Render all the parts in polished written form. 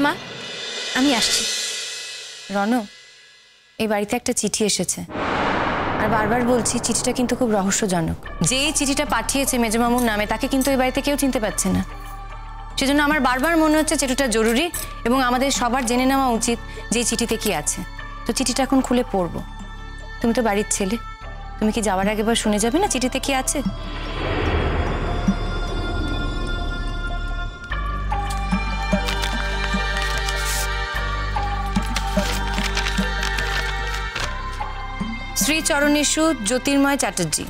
মা আমি আসছি। রণ, এই বাড়িতে একটা চিঠি এসেছে, আর বারবার বলছি চিঠিটা কিন্তু খুব রহস্যজনক। যে এই চিঠিটা পাঠিয়েছে মেজমামুর নামে তাকে কিন্তু এই বাড়িতে কেউ চিনতে পারছে না। সেজন্য আমার বারবার মনে হচ্ছে চিঠিটা জরুরি এবং আমাদের সবার জেনে নেওয়া উচিত যে এই চিঠিতে কি আছে। তো চিঠিটা এখন খুলে পড়বো। তুমি তো বাড়ির ছেলে, তুমি কি যাওয়ার আগে বার শুনে যাবে না চিঠিতে কি আছে? শ্রী চরণেশু জ্যোতির্ময় চ্যাটার্জি।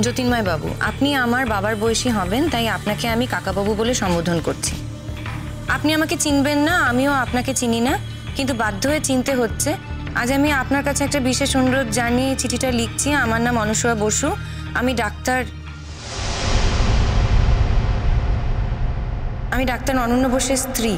জ্যোতির্ময় বাবু, আপনি আমার বাবার বয়সী হবেন, তাই আপনাকে আমি কাকাবাবু বলে সম্বোধন করছি। আপনি আমাকে চিনবেন না, আমিও আপনাকে চিনি না, কিন্তু বাধ্য হয়ে চিনতে হচ্ছে। আজ আমি আপনার কাছে একটা বিশেষ অনুরোধ জানিয়ে চিঠিটা লিখছি। আমার নাম অনুসূয়া বসু, আমি ডাক্তার অনন্য বোসের স্ত্রী।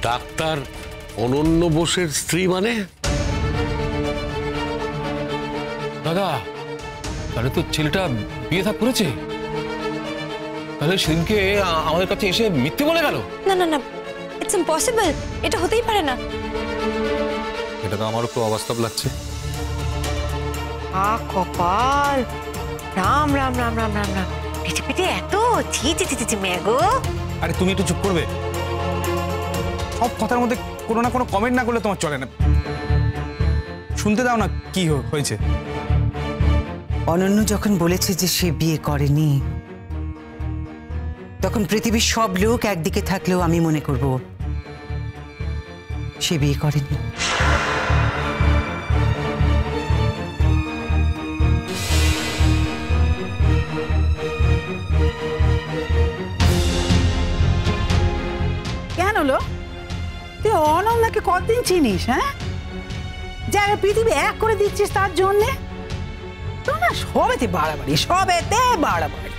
ডাক্তার অনন্য বোসের স্ত্রী মানে? দাদা, তাহলে তো ছেলেটা বিয়ে থা করেছে। তাহলে সেদিনকে আমাদের কাছে এসে মিথ্যে বলে গেল। না না না, ইটস ইম্পসিবল, এটা হতেই পারে না। এটা তো আমারও খুব অবাস্তব লাগছে। কপাল, রাম রাম রাম রাম রাম রাম, পিঠে পিঠে এত ছি ছি ছি ছি মেগো। আরে তুমি একটু চুপ করবে? সব কথার মধ্যে কোনো না কোনো কমেন্ট না করলে তোমার চলে না। শুনতে দাও না কি হয়েছে। অনন্য যখন বলেছে যে সে বিয়ে করেনি, তখন পৃথিবীর সব লোক একদিকে থাকলেও আমি মনে করব সে বিয়ে করেনি। কেন হলো? তুই অনন্যাকে কতদিন চিনিস? হ্যাঁ, যারা পৃথিবী এক করে দিচ্ছিস তার জন্যে? তো না, সবেতে বাড়াবাড়ি, সবেতে বাড়াবাড়ি।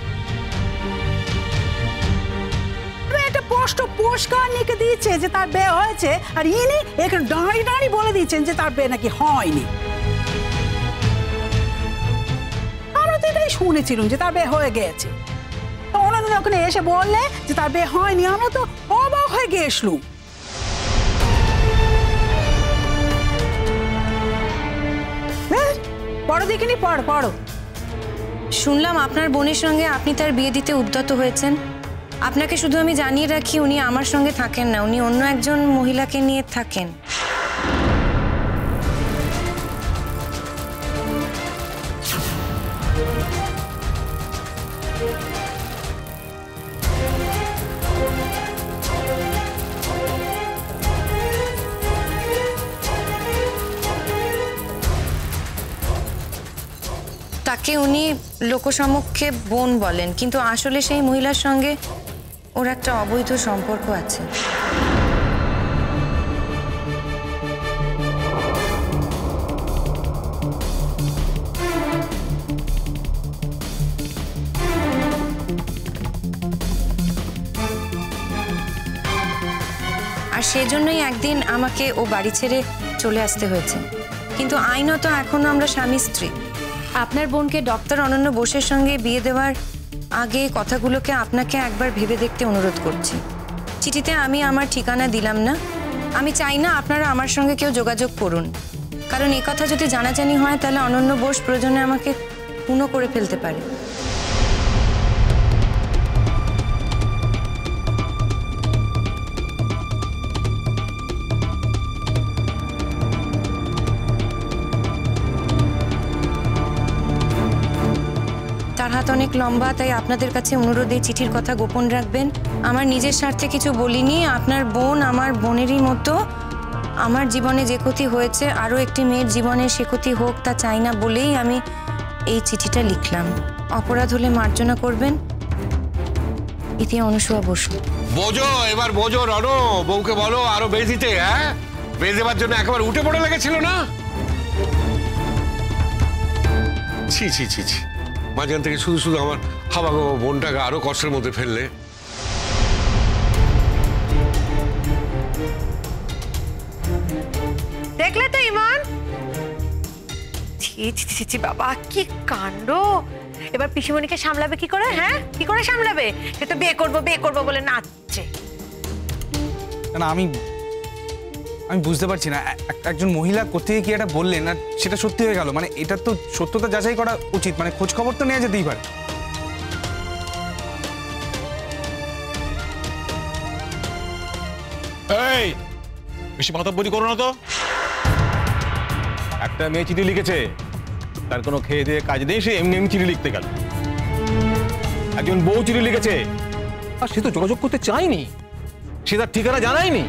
একটা স্পষ্ট পুরস্কার নিকে দিচ্ছে যে তার বিয়ে হয়েছে, আর ইনি এখানে দাঁড়িয়ে দাঁড়িয়ে বলে দিচ্ছেন যে তার বিয়ে নাকি হয়নি। আমরা তো এটাই শুনেছিলাম যে তার বিয়ে হয়ে গেছে। অনন্য ওখানে এসে বললে যে তার বিয়ে হয়নি, আমরা তো অবাক হয়ে গেছিলাম। পড়ো দেখিনি, পড়ো। শুনলাম আপনার বোনের সঙ্গে আপনি তার বিয়ে দিতে উদ্যত হয়েছেন। আপনাকে শুধু আমি জানিয়ে রাখি, উনি আমার সঙ্গে থাকেন না, উনি অন্য একজন মহিলাকে নিয়ে থাকেন। তাকে উনি লোকসমক্ষে বোন বলেন, কিন্তু আসলে সেই মহিলার সঙ্গে ওর একটা অবৈধ সম্পর্ক আছে। আর সেজন্যই একদিন আমাকে ও বাড়ি ছেড়ে চলে আসতে হয়েছে। কিন্তু আইনত এখনো আমরা স্বামী স্ত্রী। আপনার বোনকে ডক্টর অনন্য বোসের সঙ্গে বিয়ে দেওয়ার আগে কথাগুলোকে আপনাকে একবার ভেবে দেখতে অনুরোধ করছি। চিঠিতে আমি আমার ঠিকানা দিলাম না। আমি চাই না আপনারা আমার সঙ্গে কেউ যোগাযোগ করুন, কারণ এই কথা যদি জানাজানি হয় তাহলে অনন্য বোস প্রয়োজনে আমাকে খুনও করে ফেলতে পারে। তার হাত অনেক লম্বা, তাই আপনাদের কাছে অনুরোধ এই চিঠির কথা গোপন রাখবেন। আমার নিজের স্বার্থে কিছু বলিনি। আপনার বোন আমার বোনেরই মতো। আমার জীবনে যে ক্ষতি হয়েছে আরও একটি মেয়ের জীবনে সে ক্ষতি হোক তা চাই না বলেই আমি এই চিঠিটা লিখলাম। অপরাধ হলে মার্জনা করবেন। ইতি অনুসূয়া বসু। বোঝো, এবার বোঝো রণ, বউকে বলো আরো বেশ দিতে। হ্যাঁ, বেশ দেওয়ার জন্য একেবারে উঠে পড়ে লেগেছিল না? ছি ছি ছি ছি, মাঝখান থেকে শুধু শুধু আমার হাবাগো বোনটাকে আরো কষ্টের মধ্যে ফেললে। দেখলে তো ইমন, ছি ছি ছি ছি বাবা, কি কাণ্ড! এবার পিসিমণিকে সামলাবে কি করে? হ্যাঁ, কি করে সামলাবে? সে তো বিয়ে করবো বলে নাচছে। না আমি বুঝতে পারছি না, একজন মহিলা কোথেকে কি এটা বললেন আর সেটা সত্যি হয়ে গেল, মানে এটা তো সত্যতা যাচাই করা উচিত, মানে খোঁজ খবর তো নেওয়া যেতেই পারে। এই বেশি মাতাব্বরি করো না তো। একটা মেয়ে চিঠি লিখেছে, তার কোনো খেয়ে দিয়ে কাজ নেই, সে এমনি এমনি চিঠি লিখতে গেল। একজন বউ চিঠি লিখেছে, আর সে তো যোগাযোগ করতে চায়নি, সে তার ঠিকানা জানায়নি।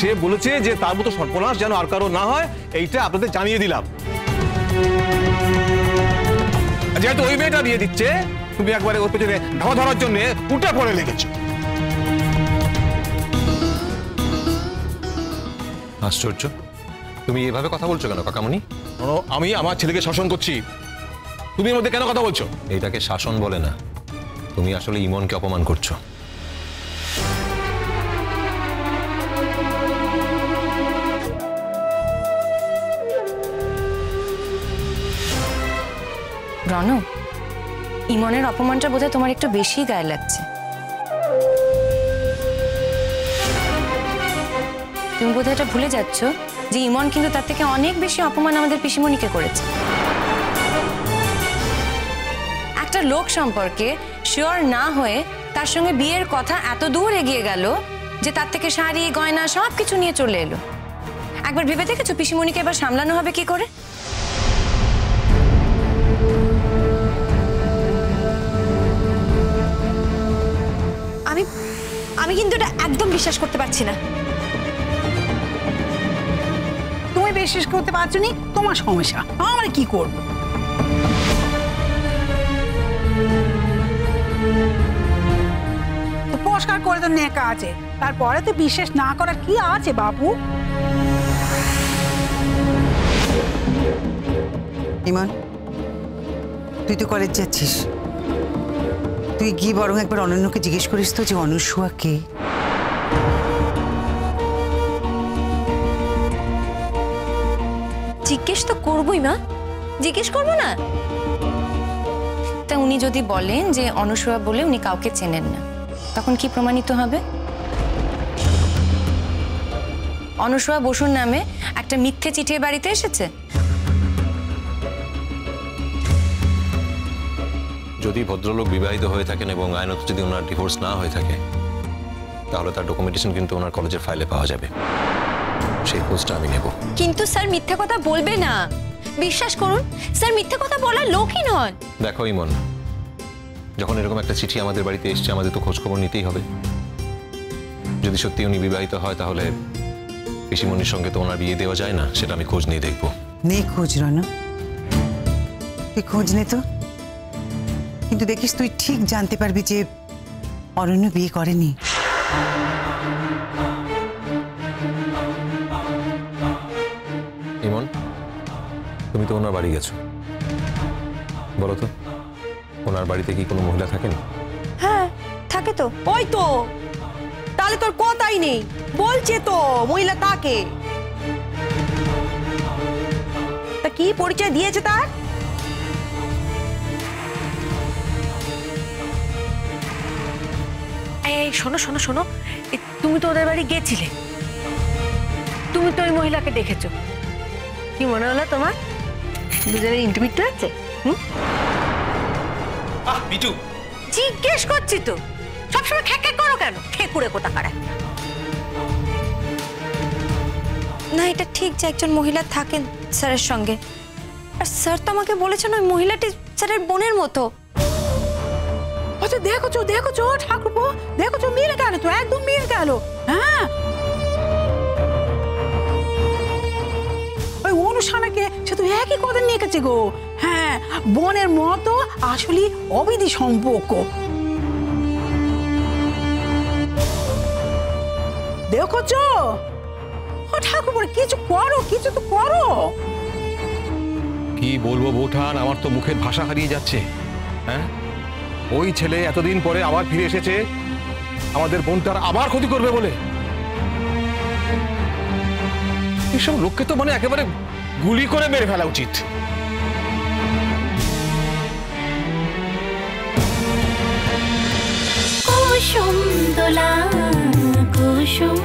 সে বলেছে যে তার মতো সর্বনাশ যেন আর কারো না হয়, এইটা আপনাদের জানিয়ে দিলাম। যেহেতু ওই মেয়েটা দিয়ে দিচ্ছে, তুমি একবারে ওর পেছনে ধাওয়া ধরার জন্য উল্টা পড়ে লেগেছো। আশ্চর্য, তুমি এভাবে কথা বলছো কেন কাকামণি? আমি আমার ছেলেকে শাসন করছি, তুমি এর মধ্যে কেন কথা বলছো? এটাকে শাসন বলে না, তুমি আসলে ইমনকে অপমান করছো। রণ, ইমনের অপমানটা বোধহয় তোমার একটু বেশি গায়ে লাগছে। তুমি বোধহয় এটা ভুলে যাচ্ছ যে ইমন কিন্তু তার থেকে অনেক বেশি অপমান আমাদের পিসিমণিকে করেছে। একটা লোক সম্পর্কে শিওর না হয়ে তার সঙ্গে বিয়ের কথা এত দূর এগিয়ে গেল যে তার থেকে শাড়ি গয়না সবকিছু নিয়ে চলে এলো। একবার ভেবে দেখেছো পিসিমণিকে এবার সামলানো হবে কি করে? আমি কিন্তু এটা একদম বিশ্বাস করতে পারছি না। তুমি বিশ্বাস করতে পারছো নি, তোমার সমস্যা, আমরা কি করব? তো পরিষ্কার করে তো নেকা আছে, তারপরে তো বিশ্বাস না করার কি আছে বাবু? ইমন, তুই তো কলেজ যাচ্ছিস, তুই গিয়ে বরং একবার অনন্যকে জিজ্ঞেস করিস তো যে অনুসুয়া কে। জিজ্ঞেস তো করবোই মা, জিজ্ঞেস করবো না? তা উনি যদি বলেন যে অনুসুয়া বলে উনি কাউকে চেনেন না, তখন কি প্রমাণিত হবে? অনুসুয়া বসুর নামে একটা মিথ্যে চিঠি বাড়িতে এসেছে। যদি ভদ্রলোক বিবাহিত হয়ে থাকেন এবং আইনত যদি ওনার ডিভোর্স না হয়ে থাকে, তাহলে তার ডকুমেন্টেশন কিন্তু ওনার কলেজের ফাইলে পাওয়া যাবে, সেই খোঁজটা আমি নেব। কিন্তু স্যার মিথ্যে কথা বলবে না, বিশ্বাস করুন স্যার, মিথ্যে কথা বলার লোকই নয়। দেখো ইমন, যখন এরকম একটা চিঠি আমাদের বাড়িতে এসছে, আমাদের তো খোঁজ খবর নিতেই হবে। যদি সত্যি উনি বিবাহিত হয়, তাহলে পিসিমণির সঙ্গে তো ওনার বিয়ে দেওয়া যায় না, সেটা আমি খোঁজ নিয়ে দেখবো। নে খোঁজ রণ, তুই খোঁজ নে তো, কিন্তু দেখিস তুই ঠিক জানতে পারবি যে অরণ্য বিয়ে করেনি। ইমন, তুমি তো ওনার বাড়ি গেছো, বলো তো ওনার বাড়িতে কি কোনো মহিলা থাকেন? হ্যাঁ থাকে তো। ওই তো, তাহলে তোর কথাই নেই, বলছে তো মহিলা তাকে। তা কি পরিচয় দিয়েছে তার? এই শোনো শোনো শোনো, তুমি তো ওদের বাড়ি গেছিলে, তুমি তো ওই মহিলাকে দেখেছো, কি মনে হলো তোমার? দুজনের ইন্টারভিউ আছে? বিটু, জিজ্ঞেস করছি তো, সবসময় খ্যাক খ্যাক করো কেন? ঠেকুরে কোথাকার একটা। না এটা ঠিক যে একজন মহিলা থাকেন স্যারের সঙ্গে, আর স্যার তো আমাকে বলেছেন ওই মহিলাটি স্যারের বোনের মতো। আচ্ছা দেখো ঠাকুরপো, দেখো মিল গেল তো, একদম মিল গেল। হ্যাঁ, ওই অনুষ্ঠানকে সে তো একই কথা নিয়ে গেছে গো। হ্যাঁ, বোনের মতো আসলে অবিধি সম্পর্ক। দেখছো ও ঠাকুরপো, কিছু করো, কিছু তো করো। কি বলবো বৌঠান, আমার তো মুখের ভাষা হারিয়ে যাচ্ছে। হ্যাঁ, ওই ছেলে এতদিন পরে আবার ফিরে এসেছে আমাদের বোনটার আবার ক্ষতি করবে বলে। এসব লোককে তো মানে একেবারে গুলি করে মেরে ফেলা উচিত। কুসুম দোলা কুসুম